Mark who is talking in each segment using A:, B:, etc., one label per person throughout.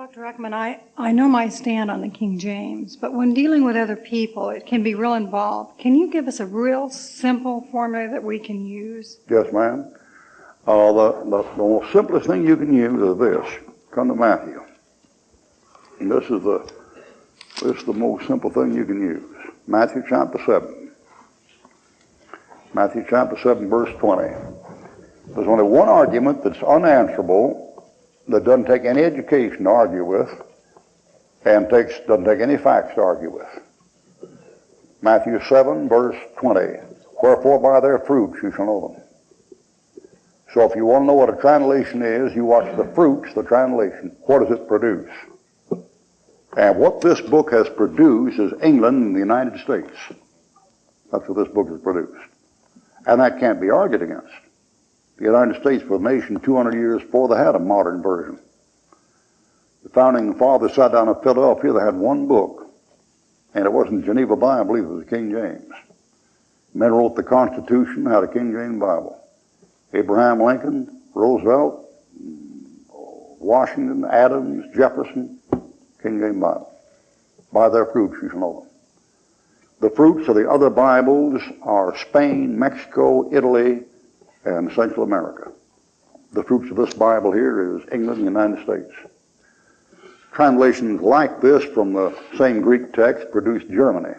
A: Dr. Ruckman, I know my stand on the King James, but when dealing with other people, it can be real involved. Can you give us a real simple formula that we can use?
B: Yes, ma'am. The most simplest thing you can use is this. Come to Matthew. And this is the most simple thing you can use. Matthew chapter 7. Matthew chapter 7, verse 20. There's only one argument that's unanswerable, that doesn't take any education to argue with, and doesn't take any facts to argue with. Matthew 7, verse 20. Wherefore by their fruits you shall know them. So if you want to know what a translation is, you watch the fruits, the translation. What does it produce? And what this book has produced is England and the United States. That's what this book has produced. And that can't be argued against. The United States was a nation 200 years before they had a modern version. The founding fathers sat down in Philadelphia, they had one book. And it wasn't the Geneva Bible, it was the King James. Men wrote the Constitution, had a King James Bible. Abraham Lincoln, Roosevelt, Washington, Adams, Jefferson, King James Bible. By their fruits you shall know them. The fruits of the other Bibles are Spain, Mexico, Italy, and Central America. The fruits of this Bible here is England and the United States. Translations like this from the same Greek text produced Germany.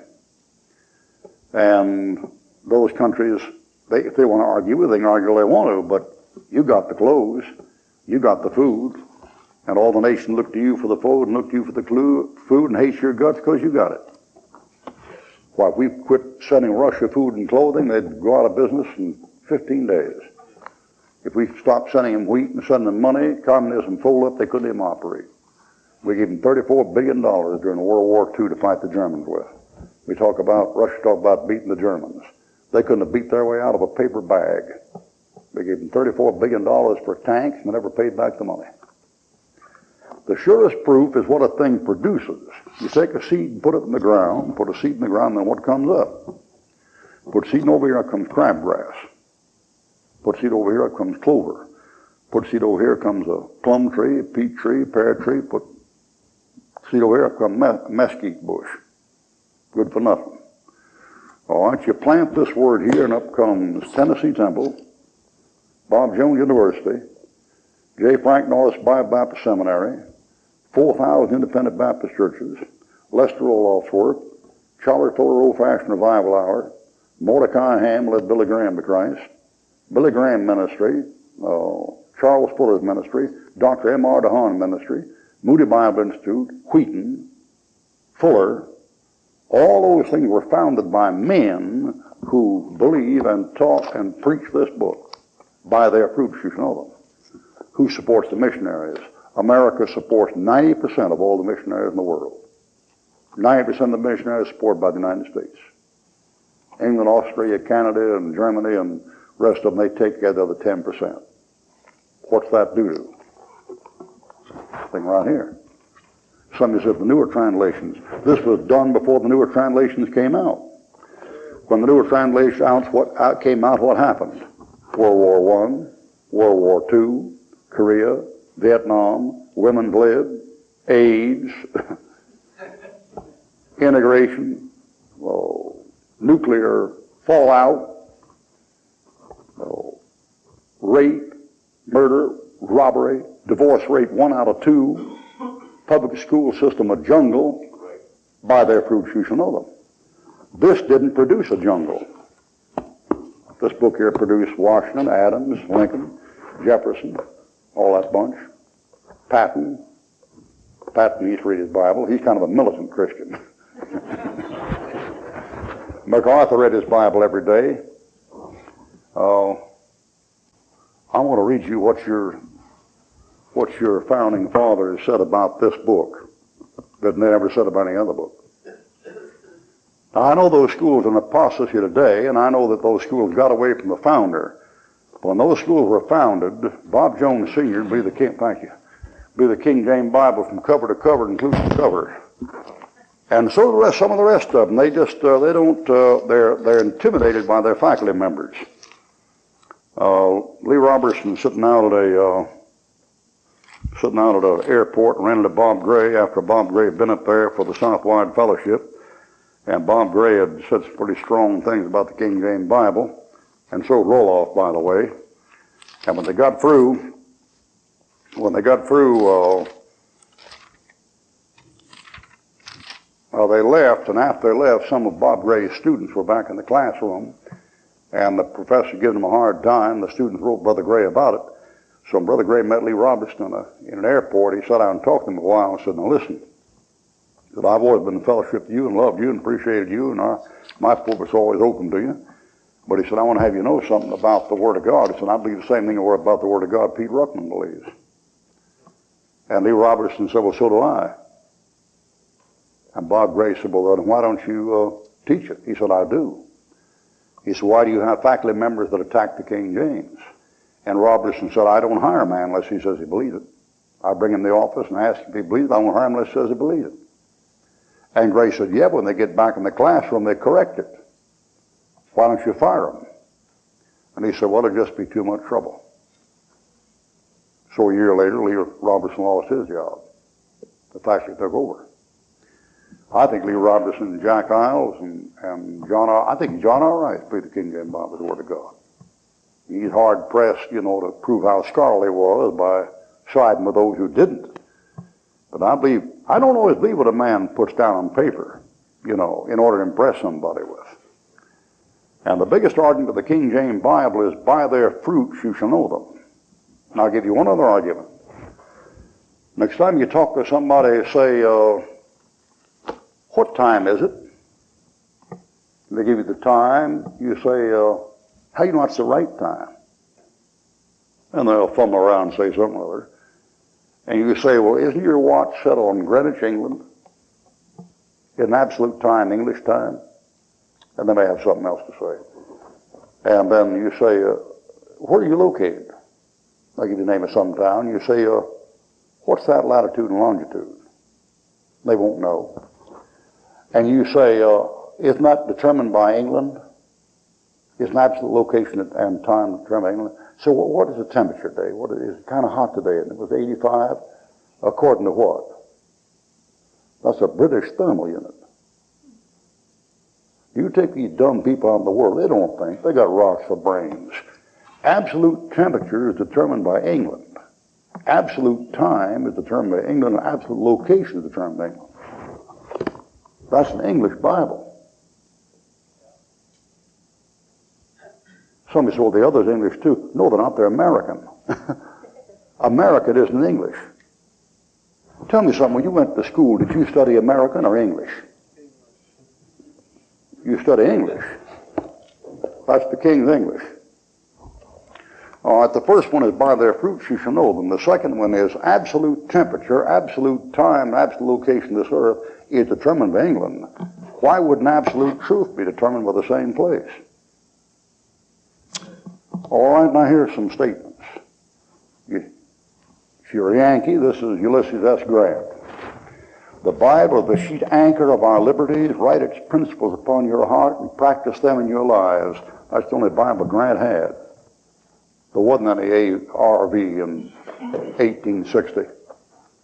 B: And those countries, if they want to argue with it, they can argue all they want to, but you got the clothes, you got the food, and all the nation look to you for the food and look to you for the food and hate your guts because you got it. Why, if we quit sending Russia food and clothing, they'd go out of business in 15 days. If we stopped sending them wheat and sending them money, communism folded up, they couldn't even operate. We gave them $34 billion during World War II to fight the Germans with. Russia talked about beating the Germans. They couldn't have beat their way out of a paper bag. We gave them $34 billion for tanks and they never paid back the money. The surest proof is what a thing produces. You take a seed and put it in the ground, put a seed in the ground, then what comes up? Put seed over here, comes crabgrass. Put seed over here, comes clover. Put seed over here, comes a plum tree, a peach tree, a pear tree. Put seed over here, comes mesquite bush. Good for nothing. All right, you plant this word here, and up comes Tennessee Temple, Bob Jones University, J. Frank Norris Bible Baptist Seminary, 4,000 independent Baptist churches, Lester Olof's work, Charlie Fuller Old-Fashioned Revival Hour, Mordecai Ham led Billy Graham to Christ, Billy Graham Ministry, Charles Fuller's Ministry, Dr. M.R. DeHaan Ministry, Moody Bible Institute, Wheaton, Fuller. All those things were founded by men who believe and taught and preach this book. By their fruits you shall know them. Who supports the missionaries? America supports 90% of all the missionaries in the world. 90% of the missionaries supported by the United States. England, Austria, Canada, and Germany, and the rest of them, they take care of the other 10%. What's that do to? This thing right here. Somebody said the newer translations. This was done before the newer translations came out. When the newer translations came out, what happened? World War I, World War II, Korea, Vietnam, women bled, AIDS, integration, nuclear fallout, rape, murder, robbery, divorce rate 1 out of 2, public school system a jungle. By their fruits you shall know them. This didn't produce a jungle. This book here produced Washington, Adams, Lincoln, Jefferson, all that bunch. Patton used to read his Bible. He's kind of a militant Christian. MacArthur read his Bible every day. I want to read you what your founding fathers said about this book that they never said about any other book. Now, I know those schools are in apostasy today, and I know that those schools got away from the founder. When those schools were founded, Bob Jones Sr. be the King James Bible from cover to cover, including the cover. And so some of the rest of them, they're intimidated by their faculty members. Lee Robertson sitting out at sitting out at an airport and ran into Bob Gray after Bob Gray had been up there for the Southwide Fellowship. And Bob Gray had said some pretty strong things about the King James Bible, and so Roloff, by the way. And when they got through, they left, and after they left, some of Bob Gray's students were back in the classroom, and the professor giving them a hard time. The students wrote Brother Gray about it. So when Brother Gray met Lee Robertson in an airport, he sat down and talked to him a while and said, "Now listen, that I've always been in fellowship with you and loved you and appreciated you, and my pulpit's always open to you. But," he said, "I want to have you know something about the Word of God." He said, "I believe the same thing about the Word of God Peter Ruckman believes." And Lee Robertson said, "Well, so do I." And Bob Gray said, "Well, then why don't you teach it?" He said, "I do." He said, "Why do you have faculty members that attack the King James?" And Robertson said, "I don't hire a man unless he says he believes it. I bring him in the office and ask if he believes it. I won't hire him unless he says he believes it." And Gray said, "Yeah, but when they get back in the classroom, they correct it. Why don't you fire them?" And he said, "Well, it'd just be too much trouble." So a year later, Lee Robertson lost his job. The faculty took over. I think Lee Robertson and Jack Iles and I think John R. Rice believed the King James Bible was the Word of God. He's hard pressed, to prove how scholarly he was by siding with those who didn't. But I don't always believe what a man puts down on paper, in order to impress somebody with. And the biggest argument of the King James Bible is, "By their fruits you shall know them." And I'll give you one other argument. Next time you talk to somebody, say, "What time is it?" They give you the time. You say, "How do you know it's the right time?" And they'll fumble around and say something or other. And you say, "Well, isn't your watch set on Greenwich, England? Isn't absolute time English time?" And they may have something else to say. And then you say, "Where are you located?" I'll give you the name of some town. You say, "What's that latitude and longitude?" They won't know. And you say, "Isn't that determined by England? Isn't absolute location and time determined by England?" So what is the temperature today? It's kind of hot today, and it was 85. According to what? That's a British thermal unit. You take these dumb people out in the world, they don't think. They got rocks for brains. Absolute temperature is determined by England. Absolute time is determined by England, and absolute location is determined by England. That's an English Bible. Somebody said, "Well, the other's English too." No, they're not. They're American. American isn't English. Tell me something. When you went to school, did you study American or English? You study English. That's the King's English. All right, the first one is, "By their fruits you shall know them." The second one is, absolute temperature, absolute time, absolute location of this earth is determined by England. Why wouldn't absolute truth be determined by the same place? All right, now here's some statements. If you're a Yankee, this is Ulysses S. Grant. "The Bible is the sheet anchor of our liberties. Write its principles upon your heart and practice them in your lives." That's the only Bible Grant had. There wasn't any ARV in 1860,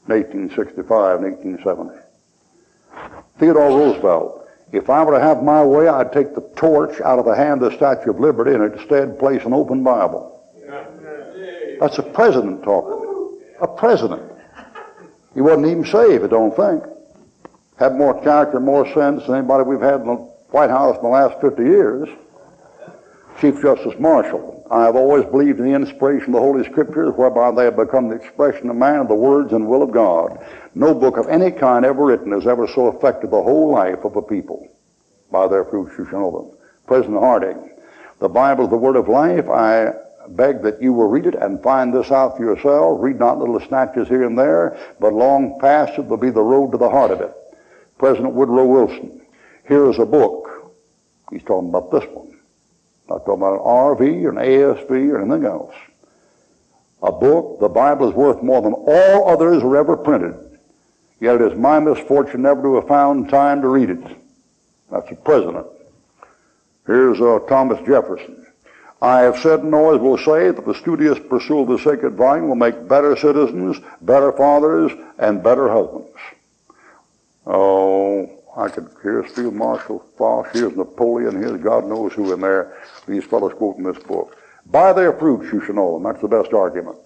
B: 1865, and 1870. Theodore Roosevelt: "If I were to have my way, I'd take the torch out of the hand of the Statue of Liberty and instead place an open Bible." That's a president talking. A president. He wasn't even saved, I don't think. Had more character, more sense than anybody we've had in the White House in the last 50 years. Chief Justice Marshall: "I have always believed in the inspiration of the Holy Scriptures, whereby they have become the expression of man of the words and will of God. No book of any kind ever written has ever so affected the whole life of a people. By their fruits you shall know them." President Harding: "The Bible is the word of life. I beg that you will read it and find this out for yourself. Read not little snatches here and there, but long passage will be the road to the heart of it." President Woodrow Wilson: "Here is a book." He's talking about this one. Not talking about an RV or an ASV or anything else. "A book, the Bible, is worth more than all others were ever printed. Yet it is my misfortune never to have found time to read it." That's the president. Here's Thomas Jefferson: I have said and always will say that the studious pursuit of the sacred vine will make better citizens, better fathers, and better husbands. Oh, I could here's Field Marshal Foch, here's Napoleon, here's God knows who in there, these fellows quoting this book. By their fruits you shall know them. That's the best argument.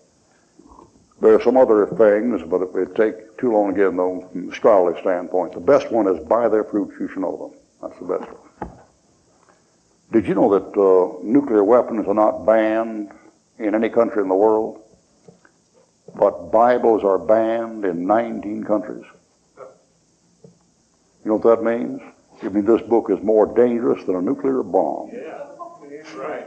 B: There are some other things, but it would take too long to get them from the scholarly standpoint. The best one is by their fruits you shall know them. That's the best one. Did you know that nuclear weapons are not banned in any country in the world? But Bibles are banned in 19 countries. You know what that means? It means this book is more dangerous than a nuclear bomb.
C: Yeah, that's right.